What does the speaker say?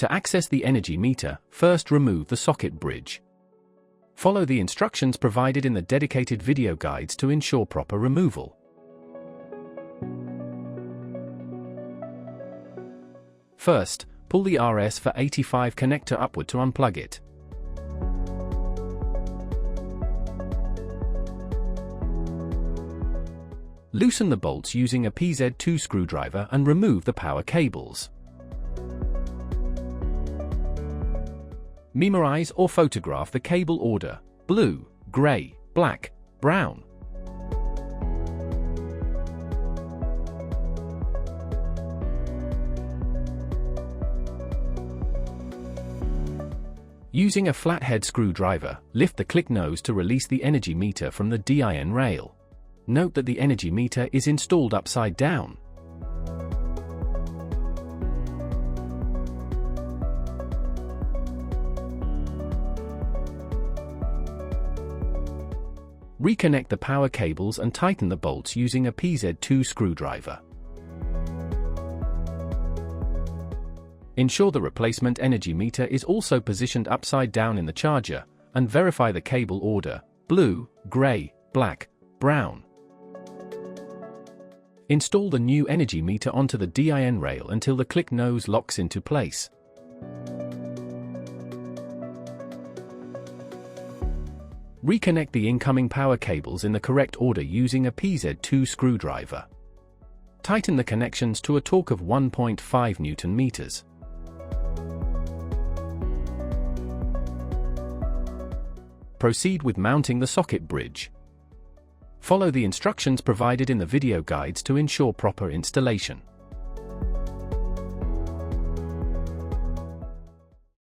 To access the energy meter, first remove the socket bridge. Follow the instructions provided in the dedicated video guides to ensure proper removal. First, pull the RS485 connector upward to unplug it. Loosen the bolts using a PZ2 screwdriver and remove the power cables. Memorize or photograph the cable order: blue, gray, black, brown. Using a flathead screwdriver, lift the click nose to release the energy meter from the DIN rail. Note that the energy meter is installed upside down. Reconnect the power cables and tighten the bolts using a PZ2 screwdriver. Ensure the replacement energy meter is also positioned upside down in the charger, and verify the cable order: blue, gray, black, brown. Install the new energy meter onto the DIN rail until the click nose locks into place. Reconnect the incoming power cables in the correct order using a PZ2 screwdriver. Tighten the connections to a torque of 1.5 Newton-meters. Proceed with mounting the socket bridge. Follow the instructions provided in the video guides to ensure proper installation.